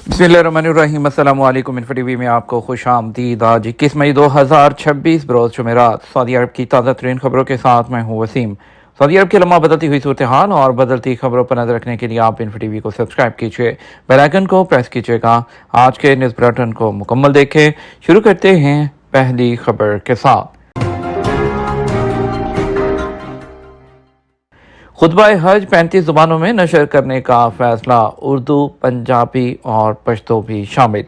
बिस्मिल्लाहिर्रहमानिर्रहीम। अस्सलाम वालेकुम। इन्फो टीवी में आपको खुश आमदीद। आज 21 मई 2026 बरोज़ जुमेरात सऊदी अरब की ताज़ा तरीन खबरों के साथ मैं हूँ वसीम। सऊदी अरब की लम्हा बदलती हुई सूरत हाल और बदलती खबरों पर नजर रखने के लिए आप इन्फो टीवी को सब्सक्राइब कीजिए, बेल आइकन को प्रेस कीजिएगा। आज के न्यूज़ बुलेटिन को मुकम्मल देखें। शुरू करते हैं पहली खबर के साथ। खुतबा हज 35 ज़ुबानों में नशर करने का फैसला, उर्दू, पंजाबी और पश्तो भी शामिल।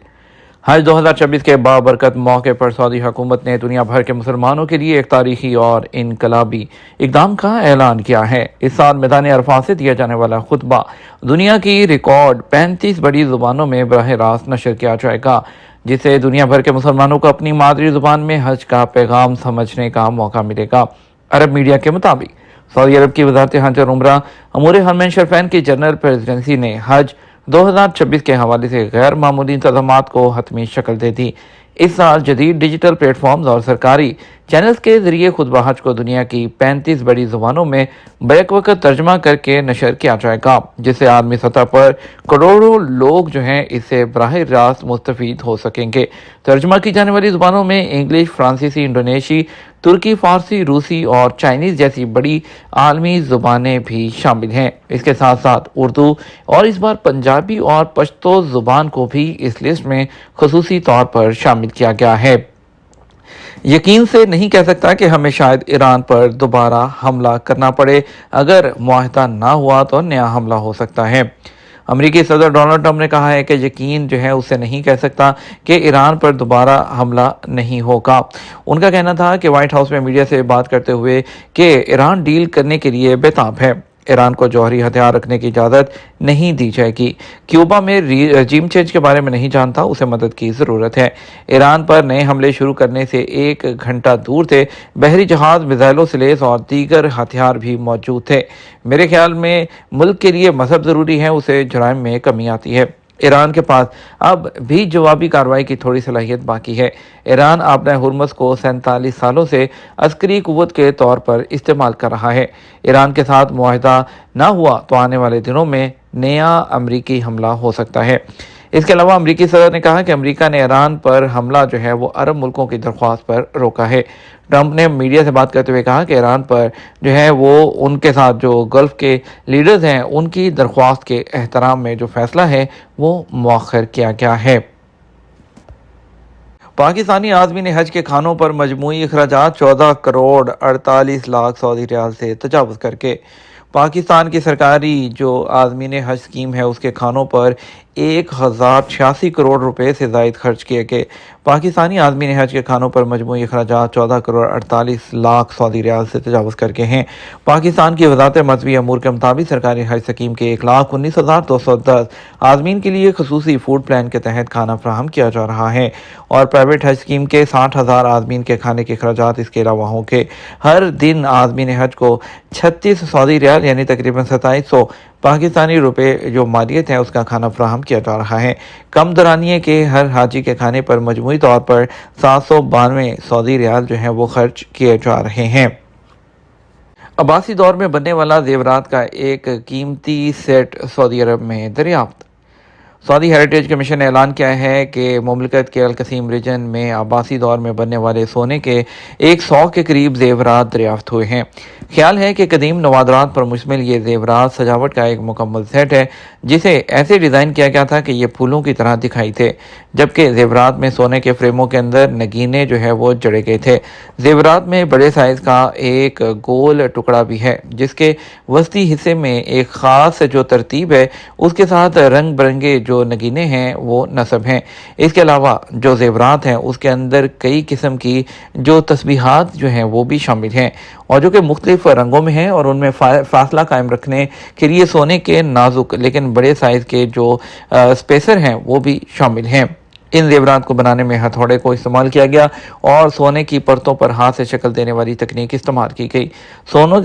हज 2026 के बाबरकत मौके पर सऊदी हुकूमत ने दुनिया भर के मुसलमानों के लिए एक तारीखी और इनकलाबी इकदाम का ऐलान किया है। इस साल मैदान अरफात से दिया जाने वाला खुतबा दुनिया की रिकॉर्ड 35 बड़ी ज़ुबानों में बराह रास्त नशर किया जाएगा, जिससे दुनिया भर के मुसलमानों को अपनी मादरी ज़ुबान में हज का पैगाम समझने का मौका मिलेगा। अरब मीडिया के मुताबिक सऊदी अरब की वज़ारत हज और उम्रा अमूर हरमैन शरफैन की जनरल प्रेसिडेंसी ने हज 2026 के हवाले से गैर मामूली इंतज़ामात को हतमी शक्ल दे दी। इस साल जदीद डिजिटल प्लेटफॉर्म्स और सरकारी चैनल्स के जरिए खुतबा हज को दुनिया की 35 बड़ी ज़ुबानों में बैक वक्त तर्जमा करके नशर किया जाएगा, जिससे आलमी सतह पर करोड़ों लोग जो हैं इससे बराह रास्त मुस्तफ़ीद हो सकेंगे। तर्जमा की जाने वाली ज़ुबानों में इंग्लिश, फ्रांसीसी, इंडोनेशी, तुर्की, फारसी, रूसी और चाइनीज़ जैसी बड़ी आलमी ज़ुबानें भी शामिल हैं। इसके साथ साथ उर्दू और इस बार पंजाबी और पश्तो ज़ुबान को भी इस लिस्ट में खुसूसी तौर पर शामिल किया गया है। यकीन से नहीं कह सकता कि हमें शायद ईरान पर दोबारा हमला करना पड़े। अगर मुआहदा ना हुआ तो नया हमला हो सकता है। अमेरिकी सदर डोनाल्ड ट्रंप ने कहा है कि यकीन जो है उससे नहीं कह सकता कि ईरान पर दोबारा हमला नहीं होगा। उनका कहना था कि व्हाइट हाउस में मीडिया से बात करते हुए कि ईरान डील करने के लिए बेताब है। ईरान को जौहरी हथियार रखने की इजाज़त नहीं दी जाएगी। क्यूबा में रजीम चेंज के बारे में नहीं जानता, उसे मदद की ज़रूरत है। ईरान पर नए हमले शुरू करने से 1 घंटा दूर थे बहरी जहाज़, मिज़ाइलों से लैस और दीगर हथियार भी मौजूद थे। मेरे ख्याल में मुल्क के लिए मजहब ज़रूरी है, उसे जुराइम में कमी आती है। ईरान के पास अब भी जवाबी कार्रवाई की थोड़ी सलाहियत बाकी है। ईरान अपने हुर्मस को 47 सालों से अस्करी कुव्वत के तौर पर इस्तेमाल कर रहा है। ईरान के साथ मुआहदा ना हुआ तो आने वाले दिनों में नया अमरीकी हमला हो सकता है। इसके अलावा अमरीकी सदर ने कहा कि अमरीका ने ईरान पर हमला जो है वो अरब मुल्कों की दरख्वास्त पर रोका है। ट्रंप ने मीडिया से बात करते हुए कहा कि ईरान पर जो है वो उनके साथ जो गल्फ़ के लीडर्स हैं उनकी दरख्वास्त के एहतराम में जो फैसला है वो मौखर किया गया है। पाकिस्तानी आज़मीन हज के खानों पर मजमूई अखराजात 14 करोड़ 48 लाख सऊदी रियाल से तजावुज़ करके पाकिस्तान की सरकारी जो आज़मीन हज स्कीम है उसके खानों पर 1086 करोड़ रुपए से ज़ायद खर्च किए गए। पाकिस्तानी आज़मीन हज के खानों पर मजमूई अखराजात 14 करोड़ 48 लाख सऊदी रियाल से तजावुज़ करके हैं। पाकिस्तान की वज़ारत मज़हबी अमूर के मुताबिक सरकारी हज स्कीम के 1,19,210 आज़मीन के लिए खसूसी फूड प्लान के तहत खाना फराहम किया जा रहा है और प्राइवेट हज स्कीम के 60,000 आज़मीन के खाने के अखराजात इसके अलावा होंगे। हर दिन आज़मीन हज को 36 सऊदी रियाल यानी तकरीबन 2700 पाकिस्तानी रुपए जो मालियत है उसका खाना फराहम किया जा रहा है। कम दरानिए के हर हाजी के खाने पर मजमूई तौर पर 792 सऊदी रियाल जो है वो खर्च किए जा रहे हैं। अब्बासी दौर में बनने वाला जेवरात का एक कीमती सेट सऊदी अरब में दरियाफ्त। सऊदी हेरिटेज कमीशन ने ऐलान किया है कि मुमलिकत के अल-कसीम रीजन में अब्बासी दौर में बनने वाले सोने के 100 के करीब जेवरात दरियाफ्त हुए हैं। ख्याल है कि कदीम नवादरात पर मुश्तमिल ये जेवरात सजावट का एक मुकम्मल सेट है, जिसे ऐसे डिज़ाइन किया गया था कि ये फूलों की तरह दिखाई थे, जबकि जेवरात में सोने के फ्रेमों के अंदर नगीने जो है वो जड़े गए थे। जेवरात में बड़े साइज़ का एक गोल टुकड़ा भी है, जिसके वस्ती हिस्से में एक ख़ास जो तरतीब है उसके साथ रंग बिरंगे जो नगीने हैं वो नस्ब हैं। इसके अलावा जो जेवरात हैं उसके अंदर कई किस्म की जो तस्बीहात जो हैं वो भी शामिल हैं और जो कि मुख्तलिफ रंगों में हैं और उनमें फासला कायम रखने के लिए सोने के नाजुक लेकिन बड़े साइज़ के जो स्पेसर हैं वो भी शामिल हैं। इन जेवरात को बनाने में हथौड़े को इस्तेमाल किया गया और सोने की परतों पर हाथ से शक्ल देने वाली तकनीक इस्तेमाल की गई।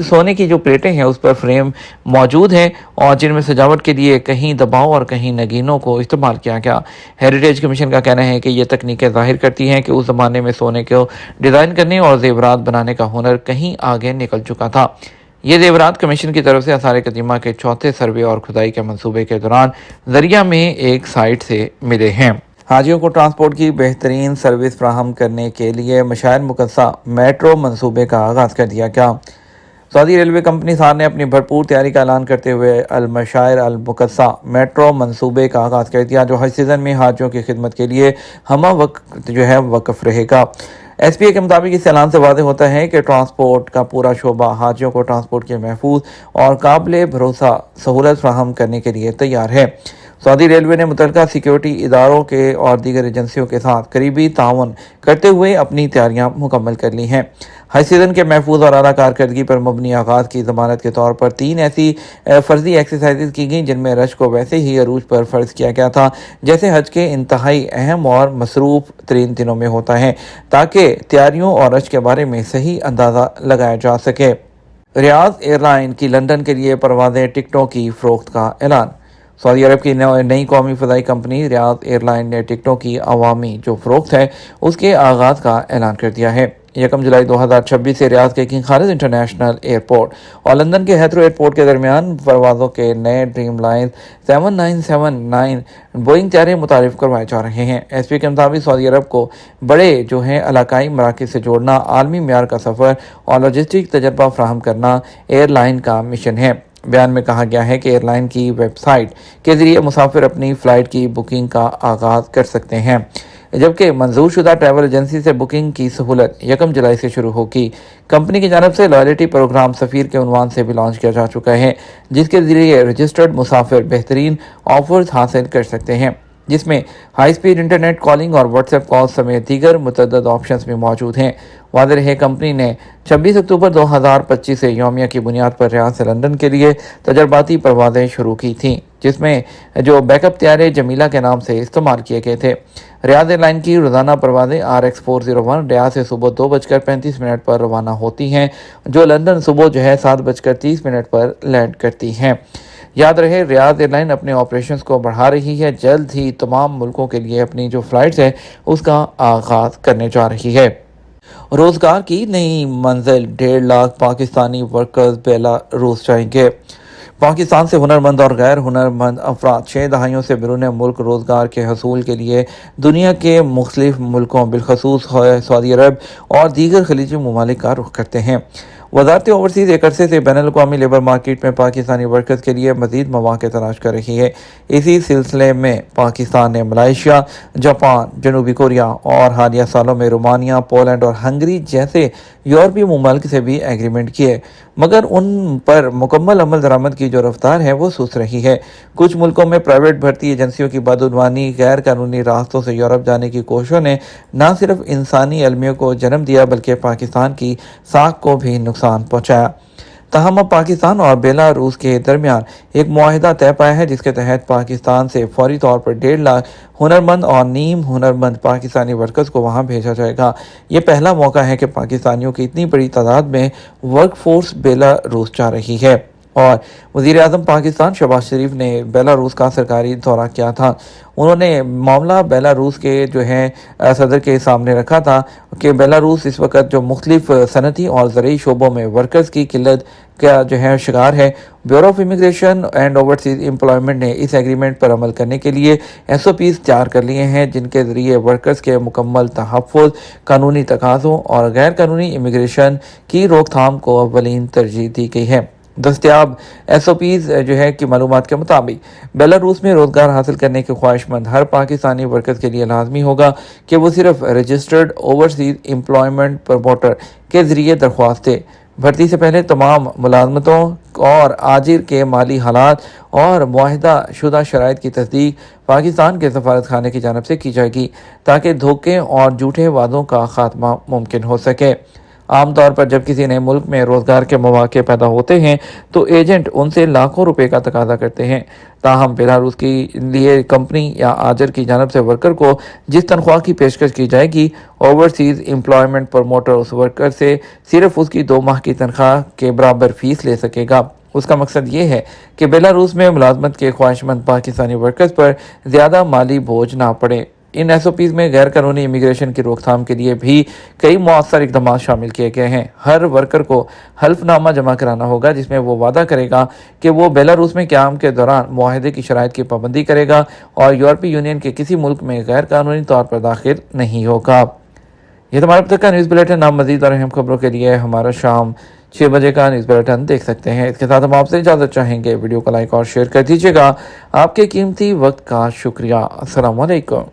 सोने की जो प्लेटें हैं उस पर फ्रेम मौजूद हैं और जिनमें सजावट के लिए कहीं दबाव और कहीं नगीनों को इस्तेमाल किया गया। हेरिटेज कमीशन का कहना है कि ये तकनीकें जाहिर करती हैं कि उस ज़माने में सोने को डिज़ाइन करने और जेवरात बनाने का हुनर कहीं आगे निकल चुका था। یہ زیورات کمیشن کی طرف سے آثار قدیمہ کے چوتھے سروے اور کھدائی کے منصوبے کے دوران ذریعہ میں ایک سائٹ سے ملے ہیں۔ حاجیوں کو ٹرانسپورٹ کی بہترین سروس فراہم کرنے کے لیے مشاعر مقصہ میٹرو منصوبے کا آغاز کر دیا گیا۔ سعودی ریلوے کمپنی سار نے اپنی بھرپور تیاری کا اعلان کرتے ہوئے المشاعر المقصہ میٹرو منصوبے کا آغاز کر دیا، جو حج سیزن میں حاجیوں کی خدمت کے لیے ہمہ وقت وقف رہے گا۔ ایس پی اے کے مطابق اس اعلان سے واضح ہوتا ہے کہ ٹرانسپورٹ کا پورا شعبہ حاجیوں کو ٹرانسپورٹ کے محفوظ اور قابل بھروسہ سہولت فراہم کرنے کے لیے تیار ہے۔ سعودی ریلوے نے متعلقہ سیکیورٹی اداروں کے اور دیگر ایجنسیوں کے ساتھ قریبی تعاون کرتے ہوئے اپنی تیاریاں مکمل کر لی ہیں۔ حج سیزن کے محفوظ اور اعلیٰ کارکردگی پر مبنی آغاز کی ضمانت کے طور پر 3 ایسی فرضی ایکسرسائزز کی گئیں جن میں رش کو ویسے ہی عروج پر فرض کیا گیا تھا جیسے حج کے انتہائی اہم اور مصروف ترین دنوں میں ہوتا ہے، تاکہ تیاریوں اور رش کے بارے میں صحیح اندازہ لگایا جا سکے۔ ریاض ایئر لائن کی لندن کے لیے پروازیں ٹکٹوں کی فروخت کا اعلان۔ سعودی عرب کی نئی قومی فضائی کمپنی ریاض ایئر لائن نے ٹکٹوں کی عوامی جو فروخت ہے اس کے آغاز کا اعلان کر دیا ہے۔ 1 جولائی 2026 سے ریاض کے کنگ خالد انٹرنیشنل ایئرپورٹ اور لندن کے ہیتھرو ایئرپورٹ کے درمیان پروازوں کے نئے ڈریم لائن 7979 بوئنگ طیارے متعارف کروائے جا رہے ہیں۔ ایس پی کے مطابق سعودی عرب کو بڑے علاقائی مراکز سے جوڑنا، عالمی معیار کا سفر اور لاجسٹک تجربہ فراہم کرنا ایئر لائن کا مشن ہے۔ بیان میں کہا گیا ہے کہ ایئر لائن کی ویب سائٹ کے ذریعے مسافر اپنی فلائٹ کی بکنگ کا آغاز کر سکتے ہیں، جبکہ منظور شدہ ٹریول ایجنسی سے بکنگ کی سہولت 1 جولائی سے شروع ہوگی۔ کمپنی کی جانب سے لائلٹی پروگرام سفیر کے عنوان سے بھی لانچ کیا جا چکا ہے، جس کے ذریعے رجسٹرڈ مسافر بہترین آفرز حاصل کر سکتے ہیں، جس میں ہائی سپیڈ انٹرنیٹ کالنگ اور واٹس ایپ کال سمیت دیگر متعدد آپشنز بھی موجود ہیں۔ واضح رہے کمپنی نے 26 اکتوبر 2025 سے یومیہ کی بنیاد پر ریاض سے لندن کے لیے تجرباتی پروازیں شروع کی تھیں، جس میں بیک اپ طیارے جمیلہ کے نام سے استعمال کیے گئے تھے۔ ریاض ایئر لائن کی روزانہ پروازیں RX 401 ریاض سے صبح 2:35 پر روانہ ہوتی ہیں، جو لندن صبح 7:30 پر لینڈ کرتی ہیں۔ یاد رہے ریاض ایئر لائن اپنے آپریشنز کو بڑھا رہی ہے، جلد ہی تمام ملکوں کے لیے اپنی جو فلائٹس ہے اس کا آغاز کرنے جا رہی ہے۔ روزگار کی نئی منزل، 1.5 لاکھ پاکستانی ورکرز بیلاروس جائیں گے۔ پاکستان سے ہنرمند اور غیر ہنرمند افراد 6 دہائیوں سے بیرون ملک روزگار کے حصول کے لیے دنیا کے مختلف ملکوں بالخصوص سعودی عرب اور دیگر خلیجی ممالک کا رخ کرتے ہیں۔ وزارت اوورسیز ایک عرصے سے بین الاقوامی لیبر مارکیٹ میں پاکستانی ورکرز کے لیے مزید مواقع تلاش کر رہی ہے۔ اسی سلسلے میں پاکستان نے ملائیشیا، جاپان، جنوبی کوریا اور حالیہ سالوں میں رومانیہ، پولینڈ اور ہنگری جیسے یورپی ممالک سے بھی ایگریمنٹ کیے، مگر ان پر مکمل عمل درآمد کی جو رفتار ہے وہ سست رہی ہے۔ کچھ ملکوں میں پرائیویٹ بھرتی ایجنسیوں کی بدعنوانی، غیر قانونی راستوں سے یورپ جانے کی کوششوں نے نہ صرف انسانی المیوں کو جنم دیا بلکہ پاکستان کی ساکھ کو بھی نقصان پہنچایا۔ تاہم اب پاکستان اور بیلاروس کے درمیان ایک معاہدہ طے پایا ہے، جس کے تحت پاکستان سے فوری طور پر 1.5 لاکھ ہنرمند اور نیم ہنرمند پاکستانی ورکرز کو وہاں بھیجا جائے گا۔ یہ پہلا موقع ہے کہ پاکستانیوں کی اتنی بڑی تعداد میں ورک فورس بیلاروس جا رہی ہے۔ اور وزیر اعظم پاکستان شہباز شریف نے بیلاروس کا سرکاری دورہ کیا تھا۔ انہوں نے معاملہ بیلاروس کے صدر کے سامنے رکھا تھا کہ بیلاروس اس وقت جو مختلف صنعتی اور زرعی شعبوں میں ورکرز کی قلت کا شکار ہے۔ Bureau of immigration and overseas employment نے اس ایگریمنٹ پر عمل کرنے کے لیے SOPs تیار کر لیے ہیں، جن کے ذریعے ورکرز کے مکمل تحفظ، قانونی تقاضوں اور غیر قانونی امیگریشن کی روک تھام کو اولین ترجیح دی گئی ہے۔ دستیاب SOPs کی معلومات کے مطابق بیلاروس میں روزگار حاصل کرنے کے خواہش مند ہر پاکستانی ورکرز کے لیے لازمی ہوگا کہ وہ صرف رجسٹرڈ اوورسیز امپلائمنٹ پروموٹر کے ذریعے درخواست دے۔ بھرتی سے پہلے تمام ملازمتوں اور آجر کے مالی حالات اور معاہدہ شدہ شرائط کی تصدیق پاکستان کے سفارت خانے کی جانب سے کی جائے گی، تاکہ دھوکے اور جھوٹے وعدوں کا خاتمہ ممکن ہو سکے۔ عام طور پر جب کسی نئے ملک میں روزگار کے مواقع پیدا ہوتے ہیں تو ایجنٹ ان سے لاکھوں روپے کا تقاضا کرتے ہیں۔ تاہم بیلاروس کے لیے کمپنی یا آجر کی جانب سے ورکر کو جس تنخواہ کی پیشکش کی جائے گی، اوورسیز امپلائمنٹ پروموٹر اس ورکر سے صرف اس کی 2 ماہ کی تنخواہ کے برابر فیس لے سکے گا۔ اس کا مقصد یہ ہے کہ بیلاروس میں ملازمت کے خواہش مند پاکستانی ورکرز پر زیادہ مالی بوجھ نہ پڑے۔ इन SOPs में गैर कानूनी इमिग्रेशन की रोकथाम के लिए भी कई मौसर इकदाम शामिल किए गए हैं। हर वर्कर को हल्फनामा जमा कराना होगा जिसमें वो वादा करेगा कि वो बेलारूस में क़याम के दौरान मुआहदे की शराइत की पाबंदी करेगा और यूरोपीय यूनियन के किसी मुल्क में गैर कानूनी तौर पर दाखिल नहीं होगा। ये तो हमारा अब तक का न्यूज़ बुलेटिन। आप मज़ीद और अहम खबरों के लिए हमारा शाम 6 बजे का न्यूज़ बुलेटिन देख सकते हैं। इसके साथ हम आपसे इजाज़त चाहेंगे। वीडियो को लाइक और शेयर कर दीजिएगा। आपके कीमती वक्त का शुक्रिया। अस्सलाम वालेकुम।